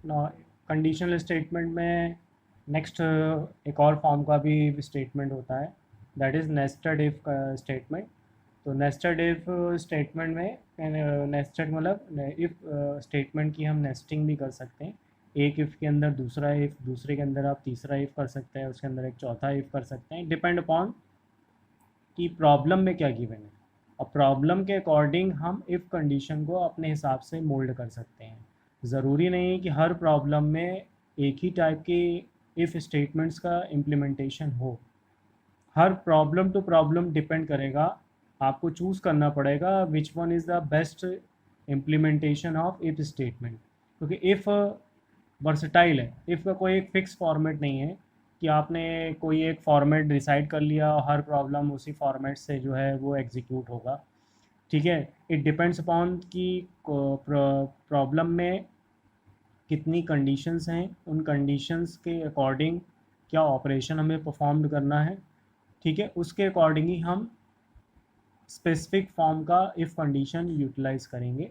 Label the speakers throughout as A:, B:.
A: Conditional statement में next एक और फॉर्म का भी स्टेटमेंट होता है, that is nested if statement. तो नेस्टेड इफ स्टेटमेंट में नेस्टेड मतलब इफ स्टेटमेंट की हम नेस्टिंग भी कर सकते हैं। एक इफ़ के अंदर दूसरा इफ़, दूसरे के अंदर आप तीसरा इफ़ कर सकते हैं, उसके अंदर एक चौथा इफ़ कर सकते हैं, डिपेंड अपॉन कि प्रॉब्लम में क्या गिवन है। और प्रॉब्लम के अकॉर्डिंग हम इफ़ कंडीशन को अपने हिसाब से मोल्ड कर सकते हैं। ज़रूरी नहीं कि हर प्रॉब्लम में एक ही टाइप की इफ़ स्टेटमेंट्स का इम्प्लीमेंटेशन हो। हर प्रॉब्लम टू प्रॉब्लम डिपेंड करेगा, आपको चूज़ करना पड़ेगा which one is the best implementation of if statement. क्योंकि इफ़ वर्सटाइल है, इफ़ का कोई एक फिक्स फॉर्मेट नहीं है कि आपने कोई एक फॉर्मेट डिसाइड कर लिया और हर प्रॉब्लम उसी फॉर्मेट से जो है वो एग्जीक्यूट होगा। ठीक है, इट डिपेंड्स अपॉन कि प्रॉब्लम में कितनी कंडीशंस हैं, उन कंडीशंस के अकॉर्डिंग क्या ऑपरेशन हमें परफॉर्म करना है। ठीक है, उसके अकॉर्डिंग ही हम स्पेसिफिक फॉर्म का इफ़ कंडीशन यूटिलाइज करेंगे।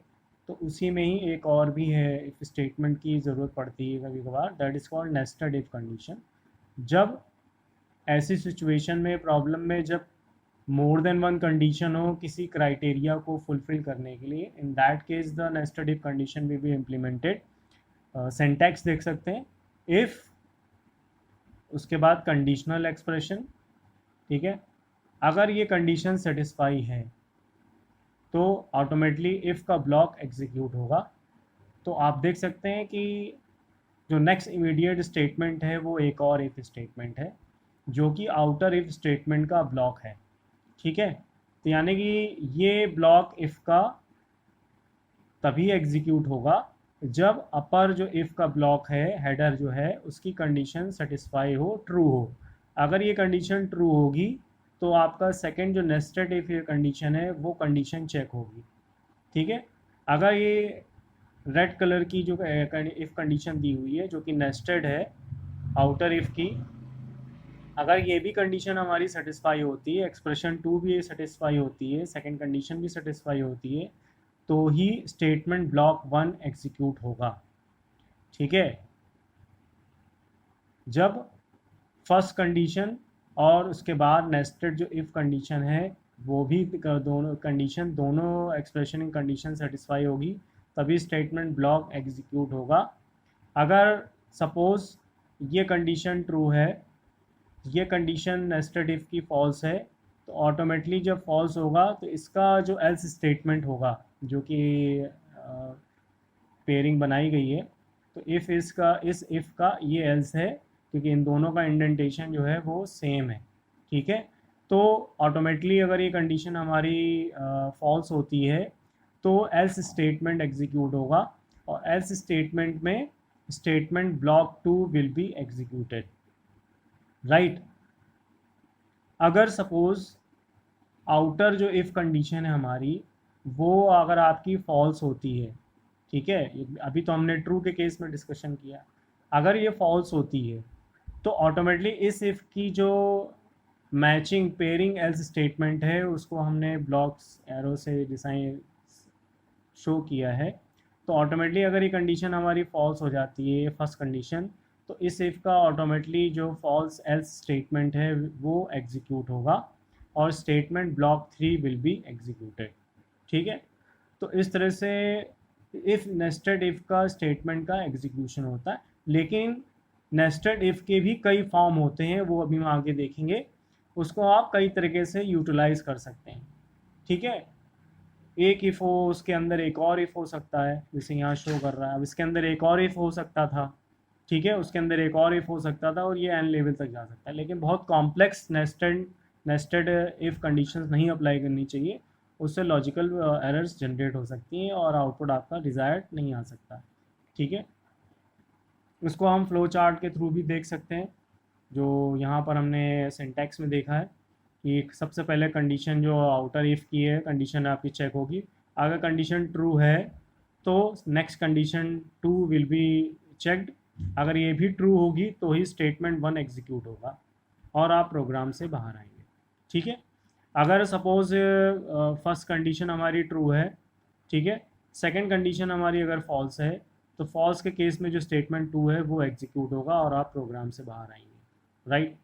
A: तो उसी में ही एक और भी है इफ़ स्टेटमेंट की ज़रूरत पड़ती है कभी कभार, that is called nested if condition. जब ऐसी सिचुएशन में प्रॉब्लम में जब मोर देन वन कंडीशन हो किसी क्राइटेरिया को फुलफिल करने के लिए, in that case the nested if condition will be implemented. Syntax देख सकते हैं, इफ़ उसके बाद कंडीशनल एक्सप्रेशन। ठीक है, अगर ये कंडीशन सेटिस्फाई है तो ऑटोमेटिकली इफ़ का ब्लॉक एग्जीक्यूट होगा। तो आप देख सकते हैं कि जो नेक्स्ट इमीडिएट स्टेटमेंट है वो एक और इफ़ स्टेटमेंट है जो कि आउटर इफ़ स्टेटमेंट का ब्लॉक है। ठीक है, तो यानी कि ये ब्लॉक इफ़ का तभी एग्जीक्यूट होगा जब अपर जो इफ़ का ब्लॉक है, हेडर जो है, उसकी कंडीशन सेटिस्फाई हो, ट्रू हो। अगर ये कंडीशन ट्रू होगी तो आपका सेकंड जो नेस्टेड इफ़ कंडीशन है वो कंडीशन चेक होगी। ठीक है, अगर ये रेड कलर की जो इफ़ कंडीशन दी हुई है जो कि नेस्टेड है आउटर इफ़ की, अगर ये भी कंडीशन हमारी सेटिस्फाई होती है, एक्सप्रेशन टू भी सेटिस्फाई होती है, सेकंड कंडीशन भी सेटिस्फाई होती है, तो ही स्टेटमेंट ब्लॉक वन एग्जीक्यूट होगा। ठीक है, जब फर्स्ट कंडीशन और उसके बाद नेस्टेड जो इफ़ कंडीशन है वो भी दोनों कंडीशन, दोनों एक्सप्रेशन कंडीशन सेटिस्फाई होगी, तभी स्टेटमेंट ब्लॉक एग्जीक्यूट होगा। अगर सपोज़ ये कंडीशन ट्रू है, ये कंडीशन नेस्टेड इफ़ की फॉल्स है, तो ऑटोमेटिकली जब फॉल्स होगा तो इसका जो एल्स स्टेटमेंट होगा जो कि पेयरिंग बनाई गई है, तो इफ़ इसका इस इफ़ का ये एल्स है क्योंकि इन दोनों का इंडेंटेशन जो है वो सेम है। ठीक है, तो ऑटोमेटिकली अगर ये कंडीशन हमारी फॉल्स होती है तो एल्स स्टेटमेंट एग्जीक्यूट होगा और एल्स स्टेटमेंट में statement block two will be executed. Right, अगर सपोज आउटर जो इफ़ कंडीशन है हमारी वो अगर आपकी फॉल्स होती है, ठीक है, अभी तो हमने ट्रू के केस में डिस्कशन किया, अगर ये फॉल्स होती है तो ऑटोमेटिकली इस इफ़ की जो मैचिंग पेयरिंग एल्स स्टेटमेंट है उसको हमने ब्लॉक्स एरो से डिज़ाइन शो किया है। तो ऑटोमेटिकली अगर ये कंडीशन हमारी फॉल्स हो जाती है फर्स्ट कंडीशन, तो इस इफ़ का ऑटोमेटिकली जो फॉल्स एल्स स्टेटमेंट है वो एग्जीक्यूट होगा और statement block three will be executed. ठीक है, तो इस तरह से इफ़ नेस्टेड इफ़ का स्टेटमेंट का एग्जीक्यूशन होता है। लेकिन नेस्टेड इफ़ के भी कई फॉर्म होते हैं, वो अभी हम आगे देखेंगे, उसको आप कई तरीके से यूटिलाइज कर सकते हैं। ठीक है, एक इफ़ हो उसके अंदर एक और इफ़ हो सकता है, जैसे यहाँ शो कर रहा है, अब इसके अंदर एक और इफ़ हो सकता था। ठीक है, उसके अंदर एक और इफ़ हो सकता था और ये एन लेवल तक जा सकता है। लेकिन बहुत कॉम्प्लेक्स नेस्टेड इफ़ कंडीशंस नहीं अप्लाई करनी चाहिए, उससे लॉजिकल एरर्स जनरेट हो सकती हैं और आउटपुट आपका डिज़ायर्ड नहीं आ सकता। ठीक है, उसको हम फ्लो चार्ट के थ्रू भी देख सकते हैं, जो यहाँ पर हमने सिंटैक्स में देखा है कि सबसे पहले कंडीशन जो आउटर इफ़ की है कंडीशन आपकी चेक होगी। अगर कंडीशन ट्रू है तो next condition two will be checked, अगर ये भी ट्रू होगी तो ही स्टेटमेंट वन एग्जीक्यूट होगा और आप प्रोग्राम से बाहर आएंगे। ठीक है, अगर सपोज फर्स्ट कंडीशन हमारी ट्रू है, ठीक है, सेकंड कंडीशन हमारी अगर फॉल्स है, तो फॉल्स के केस में जो स्टेटमेंट 2 है वो एग्जीक्यूट होगा और आप प्रोग्राम से बाहर आएंगे, राइट।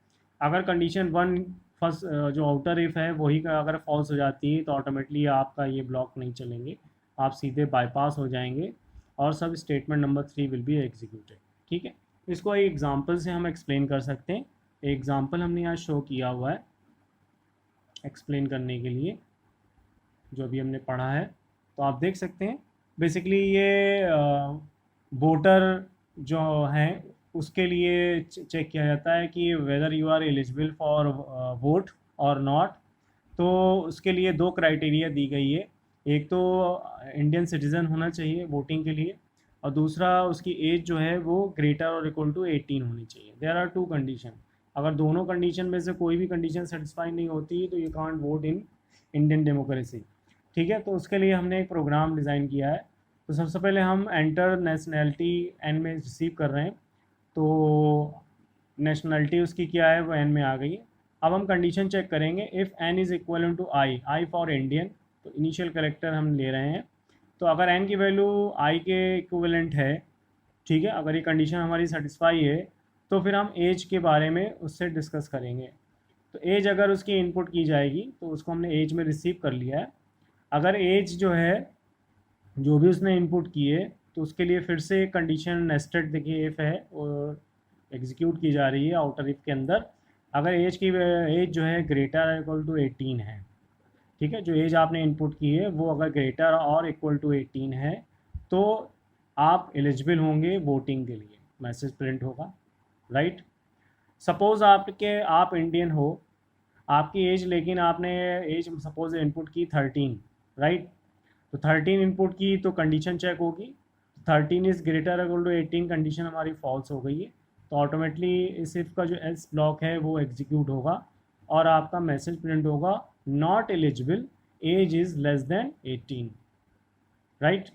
A: अगर कंडीशन 1 फर्स्ट जो आउटर इफ है वही का अगर फॉल्स हो जाती है तो ऑटोमेटली आपका ये ब्लॉक नहीं चलेंगे, आप सीधे बाईपास हो जाएंगे और सब statement number 3 will be executed, ठीक है। इसको एक एग्जांपल से हम एक्सप्लेन कर सकते हैं। एग्जांपल हमने यहाँ शो किया हुआ है एक्सप्लेन करने के लिए जो अभी हमने पढ़ा है, तो आप देख सकते हैं बेसिकली ये वोटर जो है उसके लिए चेक किया जाता है कि whether you are eligible for vote और नॉट। तो उसके लिए 2 क्राइटेरिया दी गई है, एक तो इंडियन सिटीज़न होना चाहिए वोटिंग के लिए और दूसरा उसकी एज जो है वो ग्रेटर और इक्वल टू 18 होनी चाहिए। देयर आर 2 कंडीशन, अगर दोनों कंडीशन में से कोई भी कंडीशन सेटिस्फाई नहीं होती तो you can't vote in Indian democracy, ठीक है। तो उसके लिए हमने एक प्रोग्राम डिज़ाइन किया है। तो सबसे पहले हम एंटर नेशनैलिटी एन में रिसीव कर रहे हैं, तो नेशनैलिटी उसकी क्या है वो एन में आ गई है। अब हम कंडीशन चेक करेंगे, if N is equal to I for Indian, तो इनिशियल करेक्टर हम ले रहे हैं। तो अगर एन की वैल्यू आई के इक्विवेलेंट है, ठीक है, अगर ये कंडीशन हमारी सेटिस्फाई है तो फिर हम एज के बारे में उससे डिस्कस करेंगे। तो एज अगर उसकी इनपुट की जाएगी तो उसको हमने एज में रिसीव कर लिया है। अगर एज जो है जो भी उसने इनपुट किए तो उसके लिए फिर से एक कंडीशन नेस्टेड देखिए इफ़ है और एग्जीक्यूट की जा रही है आउटर इफ के अंदर। अगर एज जो है ग्रेटर इक्वल टू 18 है, ठीक है, जो एज आपने इनपुट की है वो अगर ग्रेटर और इक्वल टू 18 है तो आप एलिजिबल होंगे वोटिंग के लिए, मैसेज प्रिंट होगा, राइट। सपोज़ आप इंडियन हो, आपकी एज लेकिन आपने एज सपोज इनपुट की 13, राइट। तो 13 इनपुट की तो कंडीशन चेक होगी, 13 is greater equal to 18 condition हमारी फॉल्स हो गई है, तो ऑटोमेटली इस इफ का जो एल्स ब्लॉक है वो एग्जीक्यूट होगा और आपका मैसेज प्रिंट होगा not eligible, age is less than 18, right.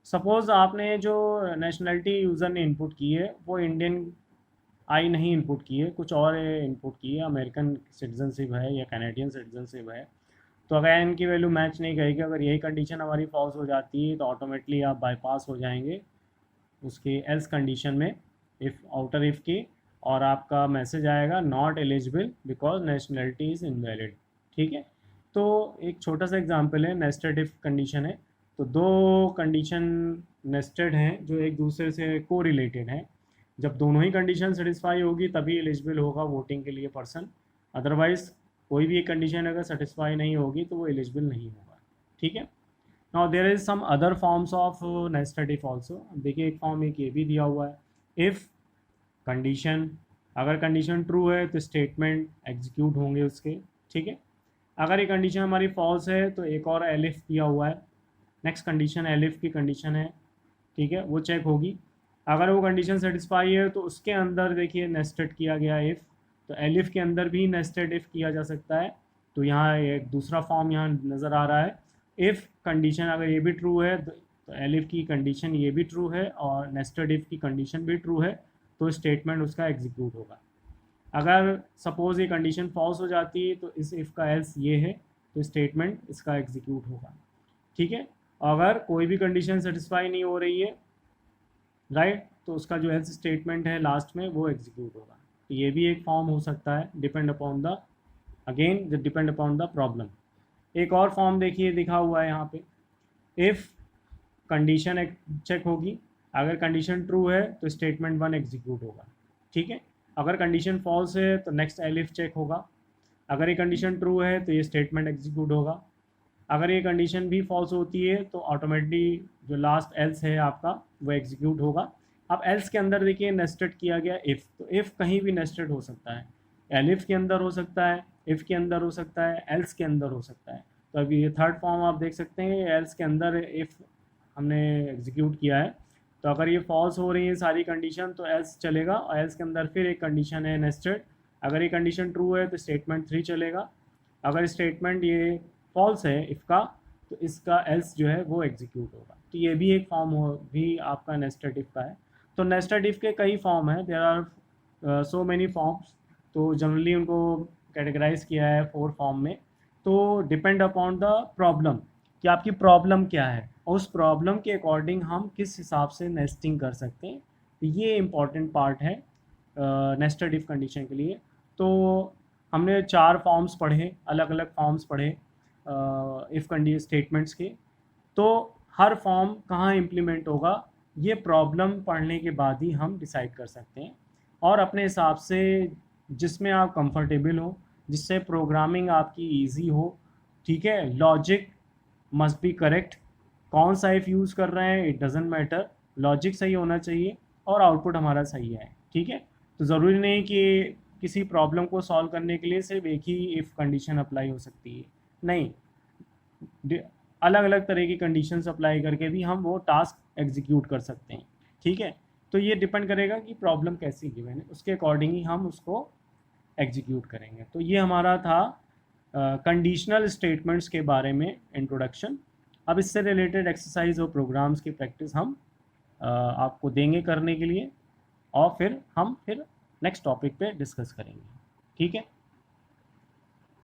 A: Suppose आपने जो नेशनलिटी यूज़र ने इनपुट की है वो इंडियन आई नहीं इनपुट की है, कुछ और इनपुट की है, अमेरिकन सिटीजनशिप है या कैनेडियन सिटीजनशिप है। तो अगर इनकी वैल्यू मैच नहीं करेगी, अगर यही कंडीशन हमारी फॉल्स हो जाती है तो ऑटोमेटली आप बाईपास हो जाएंगे उसके एल्स कंडीशन में, इफ़ आउटर इफ़ की, और आपका मैसेज आएगा not eligible because nationality is invalid, ठीक है। तो एक छोटा सा एग्जांपल है, नेस्टेड इफ कंडीशन है। तो 2 कंडीशन नेस्टेड हैं जो एक दूसरे से को रिलेटेड हैं, जब दोनों ही कंडीशन सेटिस्फाई होगी तभी एलिजिबल होगा वोटिंग के लिए पर्सन, अदरवाइज कोई भी एक कंडीशन अगर सेटिस्फाई नहीं होगी तो वो एलिजिबल नहीं होगा, ठीक है। Now there is some other forms of nested if also. देखिए एक फॉर्म एक ये भी दिया हुआ है, इफ़ कंडीशन, अगर कंडीशन ट्रू है तो स्टेटमेंट एग्जीक्यूट होंगे उसके, ठीक है। अगर ये कंडीशन हमारी फॉल्स है तो एक और एलिफ दिया हुआ है, नेक्स्ट कंडीशन एलिफ की कंडीशन है, ठीक है, वो चेक होगी। अगर वो कंडीशन सेटिस्फाई है तो उसके अंदर देखिए नेस्टेड किया गया इफ़, तो एलिफ के अंदर भी नेस्टेड इफ़ किया जा सकता है। तो यहाँ एक दूसरा फॉर्म यहाँ नज़र आ रहा है, इफ़ कंडीशन अगर ये भी ट्रू है तो एलिफ की कंडीशन ये भी ट्रू है और नेस्टेड इफ़ की कंडीशन भी ट्रू है, तो स्टेटमेंट उसका एग्जीक्यूट होगा। अगर सपोज़ ये कंडीशन फॉल्स हो जाती है तो इस इफ़ का एल्स ये है, तो स्टेटमेंट इसका एग्जीक्यूट होगा, ठीक है। अगर कोई भी कंडीशन सेटिस्फाई नहीं हो रही है, राइट, तो उसका जो एल्स स्टेटमेंट है लास्ट में वो एग्जीक्यूट होगा। तो ये भी एक फॉर्म हो सकता है, depend upon the again depend upon the problem. एक और फॉर्म देखिए दिखा हुआ है यहाँ पे, इफ़ कंडीशन चेक होगी, अगर कंडीशन ट्रू है तो स्टेटमेंट 1 एग्जीक्यूट होगा, ठीक है। अगर कंडीशन फॉल्स है तो नेक्स्ट एलिफ चेक होगा, अगर ये कंडीशन ट्रू है तो ये स्टेटमेंट एग्जीक्यूट होगा। अगर ये कंडीशन भी फॉल्स होती है तो ऑटोमेटिकली जो लास्ट एल्स है आपका वो एग्जीक्यूट होगा। अब एल्स के अंदर देखिए नेस्टेड किया गया इफ़, तो इफ़ कहीं भी नेस्टेड हो सकता है, एलिफ के अंदर हो सकता है, इफ़ के अंदर हो सकता है, एल्स के अंदर हो सकता है। तो अभी ये थर्ड फॉर्म आप देख सकते हैं, एल्स के अंदर इफ़ हमने एग्जीक्यूट किया है, तो अगर ये फॉल्स हो रही है सारी कंडीशन तो एल्स चलेगा, और एल्स के अंदर फिर एक कंडीशन है नेस्टेड, अगर ये कंडीशन ट्रू है तो स्टेटमेंट 3 चलेगा, अगर स्टेटमेंट ये फॉल्स है इफ़ का तो इसका एल्स जो है वो एग्जीक्यूट होगा। तो ये भी एक फॉर्म हो भी आपका नेस्टेड इफ़ का है। तो नेस्टेड इफ़ के कई फॉर्म हैं, there are so many forms, तो जनरली उनको कैटेगराइज किया है 4 फॉर्म में। तो डिपेंड अपॉन द प्रॉब्लम, कि आपकी प्रॉब्लम क्या है और उस प्रॉब्लम के अकॉर्डिंग हम किस हिसाब से नेस्टिंग कर सकते हैं। तो ये इम्पॉर्टेंट पार्ट है नेस्टेड इफ कंडीशन के लिए। तो हमने 4 फॉर्म्स पढ़े, अलग अलग फॉर्म्स पढ़े इफ़ कंडीशन स्टेटमेंट्स के। तो हर फॉर्म कहाँ इम्प्लीमेंट होगा ये प्रॉब्लम पढ़ने के बाद ही हम डिसाइड कर सकते हैं, और अपने हिसाब से जिसमें आप कंफर्टेबल हो, जिससे प्रोग्रामिंग आपकी इजी हो, ठीक है। लॉजिक मस्ट बी करेक्ट, कौन सा इफ यूज़ कर रहे हैं इट डजेंट मैटर, लॉजिक सही होना चाहिए और आउटपुट हमारा सही है, ठीक है। तो ज़रूरी नहीं कि किसी प्रॉब्लम को सॉल्व करने के लिए सिर्फ एक ही इफ़ कंडीशन अप्लाई हो सकती है, नहीं, अलग अलग तरह की कंडीशंस अप्लाई करके भी हम वो टास्क एग्जीक्यूट कर सकते हैं, ठीक है। तो ये डिपेंड करेगा कि प्रॉब्लम कैसी गिवन है, उसके अकॉर्डिंग ही हम उसको एग्जीक्यूट करेंगे। तो ये हमारा था कंडीशनल स्टेटमेंट्स के बारे में इंट्रोडक्शन। अब इससे रिलेटेड एक्सरसाइज और प्रोग्राम्स की प्रैक्टिस हम आपको देंगे करने के लिए, और फिर हम नेक्स्ट टॉपिक पे डिस्कस करेंगे, ठीक है।